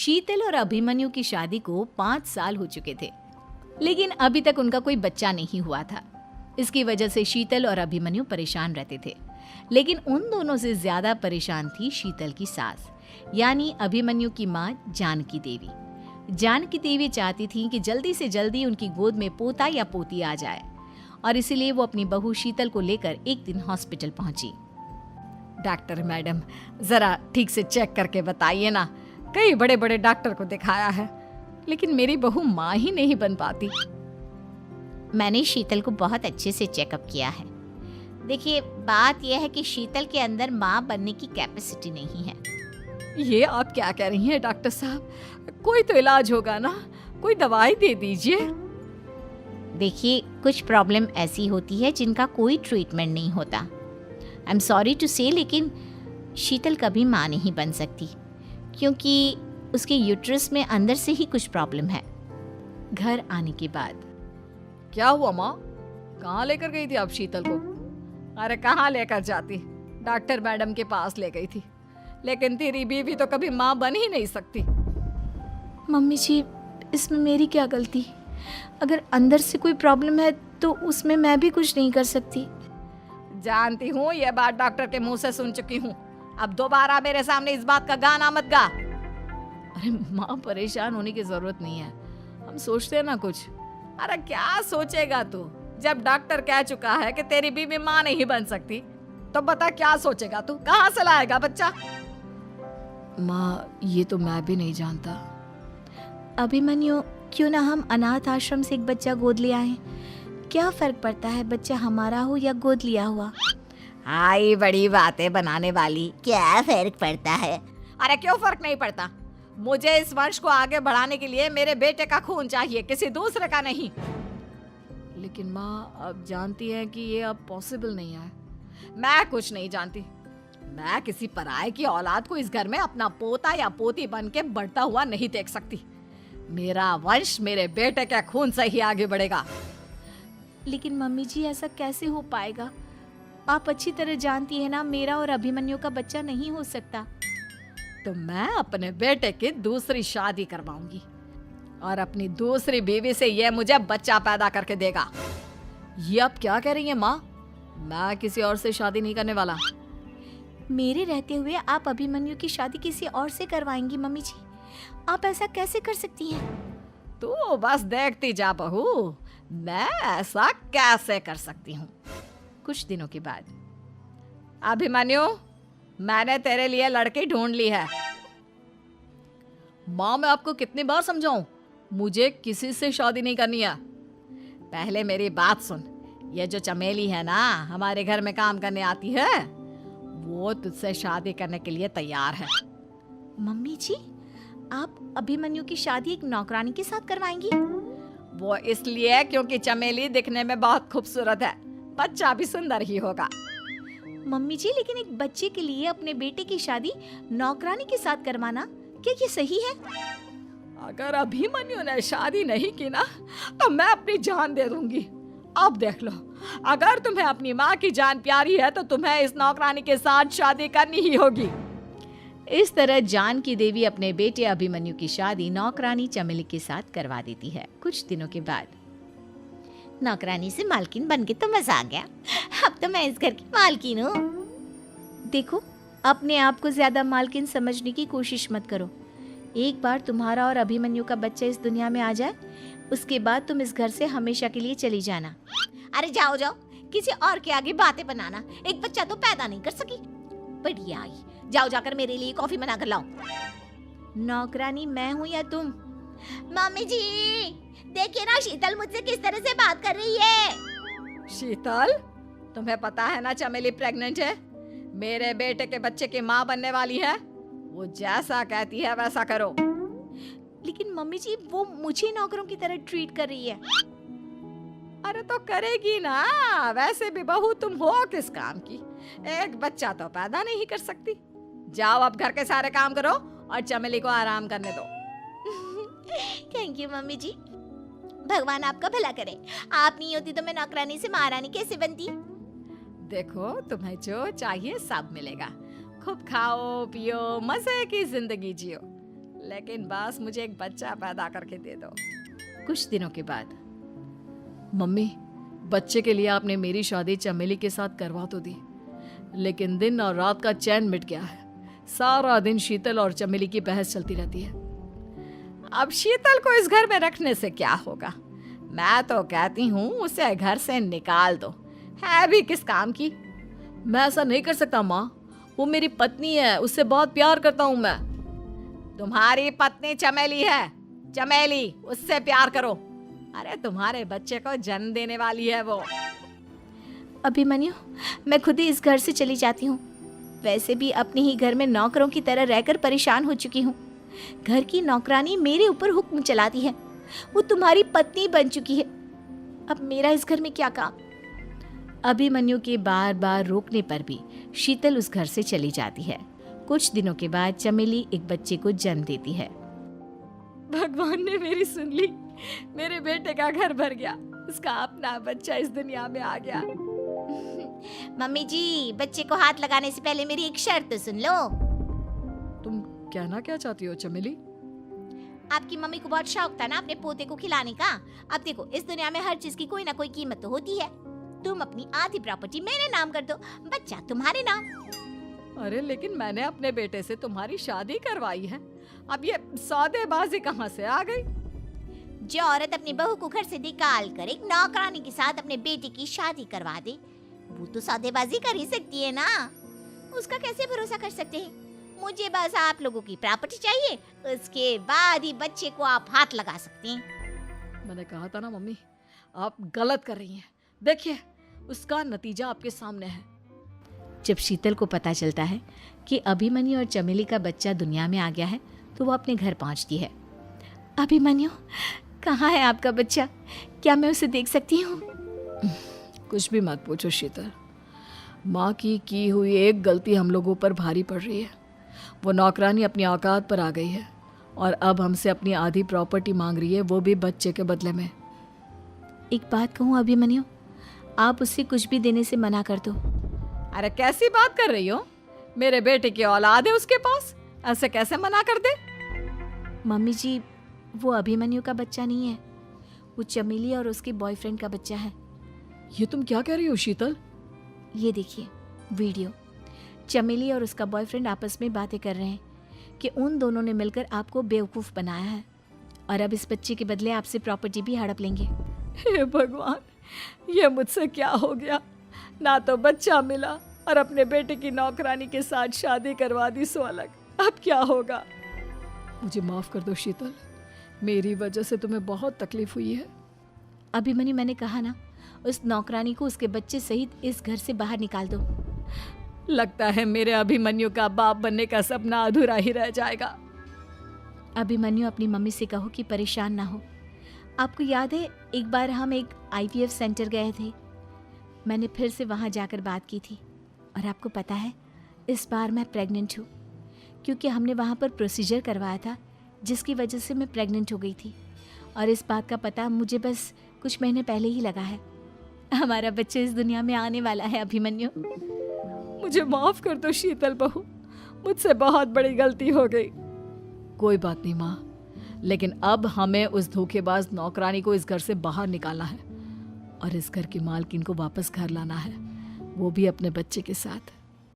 शीतल और अभिमन्यु की शादी को 5 साल हो चुके थे, लेकिन अभी तक उनका कोई बच्चा नहीं हुआ था। इसकी वजह से शीतल और अभिमन्यु परेशान रहते थे, लेकिन उन दोनों से ज्यादा परेशान थी शीतल की सास, यानी अभिमन्यु की माँ जानकी देवी। जानकी देवी चाहती थी कि जल्दी से जल्दी उनकी गोद में पोता या पोती आ जाए, और इसीलिए वो अपनी बहू शीतल को लेकर एक दिन हॉस्पिटल पहुंची। डॉक्टर मैडम, जरा ठीक से चेक करके बताइए ना। कई बड़े बड़े डॉक्टर को दिखाया है, लेकिन मेरी बहू माँ ही नहीं बन पाती। मैंने शीतल को बहुत अच्छे से चेकअप किया है। देखिए, बात यह है कि शीतल के अंदर माँ बनने की कैपेसिटी नहीं है। ये आप क्या कह रही हैं डॉक्टर साहब? कोई तो इलाज होगा ना, कोई दवाई दे दीजिए। देखिए, कुछ प्रॉब्लम ऐसी होती है जिनका कोई ट्रीटमेंट नहीं होता। आई एम सॉरी टू से, लेकिन शीतल कभी माँ नहीं बन सकती, क्योंकि उसके यूट्रस में अंदर से ही कुछ प्रॉब्लम है। घर आने के बाद क्या हुआ माँ? कहाँ लेकर गई थी आप शीतल को? अरे कहाँ लेकर जाती, डॉक्टर मैडम के पास ले गई थी, लेकिन तेरी बीवी तो कभी माँ बन ही नहीं सकती। मम्मी जी, इसमें मेरी क्या गलती? अगर अंदर से कोई प्रॉब्लम है तो उसमें मैं भी कुछ नहीं कर सकती। जानती हूँ, ये बात डॉक्टर के मुंह से सुन चुकी हूँ। अब दोबारा मेरे सामने इस बात का गाना मत गा। अरे माँ, परेशान होने की जरूरत नहीं है, हम सोचते हैं ना कुछ। अरे क्या सोचेगा तू? जब डॉक्टर कह चुका है कि तेरी बीवी माँ नहीं बन सकती, तो बता क्या सोचेगा तू? कहाँ से लाएगा बच्चा? माँ, ये तो मैं भी नहीं जानता। अभिमन्यु, क्यों ना हम अनाथ आश्रम से एक बच्चा गोद ले आएं? क्या फर्क पड़ता है बच्चा हमारा हो या गोद लिया हुआ? आई बड़ी बातें बनाने वाली। क्या फर्क पड़ता है? अरे क्यों फर्क नहीं पड़ता? मुझे इस वंश को आगे बढ़ाने के लिए मेरे बेटे का खून चाहिए, किसी दूसरे का नहीं। लेकिन माँ, आप जानती हैं कि ये अब पॉसिबल नहीं है। मैं कुछ नहीं जानती। मैं किसी पराये की औलाद को इस घर में अपना पोता या पोती बन के बढ़ता हुआ नहीं देख सकती। मेरा वंश मेरे बेटे के खून से ही आगे बढ़ेगा। लेकिन मम्मी जी, ऐसा कैसे हो पाएगा? आप अच्छी तरह जानती है ना, मेरा और अभिमन्यु का बच्चा नहीं हो सकता। तो मैं अपने बेटे की दूसरी शादी करवाऊंगी और अपनी दूसरी बीवी से ये मुझे बच्चा पैदा करके देगा। ये आप क्या कह रही हैं माँ? मैं किसी और से शादी नहीं करने वाला। मेरे रहते हुए आप अभिमन्यु की शादी किसी और से करवाएंगी? मम्मी जी, आप ऐसा कैसे कर सकती हैं? तू बस देखती जा बहू, मैं ऐसा कैसे कर सकती हूँ। कुछ दिनों के बाद, अभिमन्यु, मैंने तेरे लिए लड़की ढूंढ ली है। माँ, मैं आपको कितनी बार समझाऊं, मुझे किसी से शादी नहीं करनी है। पहले मेरी बात सुन। ये जो चमेली है ना, हमारे घर में काम करने आती है, वो तुझसे शादी करने के लिए तैयार है। मम्मी जी, आप अभिमन्यु की शादी एक नौकरानी के साथ करवाएंगी? वो इसलिए क्योंकि चमेली दिखने में बहुत खूबसूरत है, बच्चा भी सुंदर ही होगा। मम्मी जी, लेकिन एक बच्चे के लिए अपने बेटे की शादी नौकरानी के साथ करवाना, क्या ये सही है? अगर अभिमन्यु ने शादी नहीं की ना, तो मैं अपनी जान दे दूंगी। अब देख लो, अगर तुम्हें अपनी माँ की जान प्यारी है तो तुम्हें इस नौकरानी के साथ शादी करनी ही होगी। इस तरह जानकी देवी अपने बेटे अभिमन्यु की शादी नौकरानी चमेली के साथ करवा देती है। कुछ दिनों के बाद, नौकरानी से मालकिन बन के तो मजा आ गया। अब तो मैं इस घर की मालकिन हूँ। देखो, अपने आप को ज्यादा मालकिन समझने की कोशिश मत करो। एक बार तुम्हारा और अभिमन्यु का बच्चा इस दुनिया में आ जाए, उसके बाद तुम इस घर से हमेशा के लिए चली जाना। अरे जाओ जाओ, किसी और के आगे बातें बनाना। एक बच्चा तो पैदा नहीं कर सकी, बढ़िया आई। जाओ जाकर मेरे लिए कॉफी बना कर लाओ। नौकरानी मैं हूँ या तुम? मम्मी जी, देखिए ना शीतल मुझसे किस तरह से बात कर रही है। शीतल, तुम्हें पता है ना चमेली प्रेग्नेंट है, मेरे बेटे के बच्चे की माँ बनने वाली है। वो जैसा कहती है वैसा करो। लेकिन मम्मी जी, वो मुझे नौकरों की तरह ट्रीट कर रही है। अरे तो करेगी ना, वैसे भी बहू तुम हो किस काम की? एक बच्चा तो पैदा नहीं कर सकती। जाओ अब घर के सारे काम करो और चमेली को आराम करने दो। थैंक यू मम्मी जी, भगवान आपका भला करे। आप नहीं होती तो मैं नौकरानी से महारानी कैसे बनती? देखो, तुम्हें जो चाहिए सब मिलेगा। खूब खाओ पियो, मजे की जिंदगी जियो। लेकिन बस मुझे एक बच्चा पैदा करके दे दो। कुछ दिनों के बाद, मम्मी, बच्चे के लिए आपने मेरी शादी चमेली के साथ करवा तो दी, लेकिन दिन और रात का चैन मिट गया है। सारा दिन शीतल और चमेली की बहस चलती रहती है। अब शीतल को इस घर में रखने से क्या होगा? मैं तो कहती हूँ उसे घर से निकाल दो, है भी किस काम की। मैं ऐसा नहीं कर सकता माँ, वो मेरी पत्नी है, उससे बहुत प्यार करता हूँ मैं। तुम्हारी पत्नी चमेली है, चमेली, उससे प्यार करो। अरे तुम्हारे बच्चे को जन्म देने वाली है वो। अभिमन्यु, मैं खुद ही इस घर से चली जाती हूँ। वैसे भी अपने ही घर में नौकरों की तरह रहकर परेशान हो चुकी हूँ। घर की नौकरानी मेरे ऊपर हुक्म चलाती है, वो तुम्हारी पत्नी बन चुकी है। अब मेरा इस घर में क्या काम? अभिमन्यु के बार बार रोकने पर भी शीतल उस घर से चली जाती है। कुछ दिनों के बाद चमेली एक बच्चे को जन्म देती है। भगवान ने मेरी सुन ली, मेरे बेटे का घर भर गया, उसका अपना बच्चा इस दुनिया में आ गया। मम्मी जी, बच्चे को हाथ लगाने से पहले मेरी एक शर्त तो सुन लो। तुम कहना क्या चाहती हो चमेली? आपकी मम्मी को बहुत शौक था ना अपने पोते को खिलाने का। अब देखो, इस दुनिया में हर चीज की कोई ना कोई कीमत तो होती है। तुम अपनी आधी प्रॉपर्टी मेरे नाम कर दो, बच्चा तुम्हारे नाम। अरे लेकिन मैंने अपने बेटे से तुम्हारी शादी करवाई है, अब ये सौदेबाजी कहाँ से आ गई? जो औरत अपनी बहू को घर से निकाल कर एक नौकरानी के साथ अपने बेटे की शादी करवा दे, वो तो सौदेबाजी कर ही सकती है ना। उसका कैसे भरोसा कर सकते हैं? मुझे बस आप लोगों की प्रॉपर्टी चाहिए, उसके बाद ही बच्चे को आप हाथ लगा सकते हैं। मैंने कहा था ना मम्मी, आप गलत कर रही हैं। देखिए, उसका नतीजा आपके सामने है। जब शीतल को पता चलता है कि अभिमन्यु और चमेली का बच्चा दुनिया में आ गया है, तो वो अपने घर पहुंचती है। अभिमन्यु, कहाँ है आपका बच्चा? क्या मैं उसे देख सकती हूँ? कुछ भी मत पूछो शीतल, माँ की हुई एक गलती हम लोगों पर भारी पड़ रही है। वो नौकरानी अपनी औकात पर आ गई है और अब हमसे अपनी आधी प्रॉपर्टी मांग रही है, वो भी बच्चे के बदले में। एक बात कहूँ अभिमन्यु, आप उससे कुछ भी देने से मना कर दो। अरे कैसी बात कर रही हो? मेरे बेटे की औलाद है उसके पास, ऐसे कैसे मना कर दे? मम्मी जी, वो अभिमन्यु का बच्चा नहीं है, वो चमेली और उसके बॉयफ्रेंड का बच्चा है। ये तुम क्या कह रही हो शीतल? ये देखिए वीडियो। चमेली और उसका बॉयफ्रेंड आपस में बातें कर रहे हैं कि उन दोनों ने मिलकर आपको बेवकूफ़ बनाया है और अब इस बच्चे के बदले आपसे प्रॉपर्टी भी हड़प लेंगे। हे भगवान, ये मुझसे क्या हो गया? ना तो बच्चा मिला और अपने बेटे की नौकरानी के साथ शादी करवा दी सो अलग। अब क्या होगा? मुझे माफ़ कर दो शीतल, मेरी वजह से तुम्हें बहुत तकलीफ हुई है। अभिमन्यु, मैंने कहा ना, उस नौकरानी को उसके बच्चे सहित इस घर से बाहर निकाल दो। लगता है मेरे अभिमन्यु का बाप बनने का सपना अधूरा ही रह जाएगा। अभिमन्यु, अपनी मम्मी से कहो कि परेशान ना हो। आपको याद है एक बार हम एक IVF सेंटर गए थे, मैंने फिर से वहाँ जाकर बात की थी और आपको पता है इस बार मैं प्रेग्नेंट हूँ, क्योंकि हमने वहाँ पर प्रोसीजर करवाया था जिसकी वजह से मैं प्रेग्नेंट हो गई थी और इस बात का पता मुझे बस कुछ महीने पहले ही लगा है। हमारा बच्चा इस दुनिया में आने वाला है अभिमन्यु। मुझे माफ कर दो शीतल बहू, मुझसे बहुत बड़ी गलती हो गई। कोई बात नहीं माँ, लेकिन अब हमें उस धोखेबाज नौकरानी को इस घर से बाहर निकालना है और इस घर की मालकिन को वापस घर लाना है, वो भी अपने बच्चे के साथ।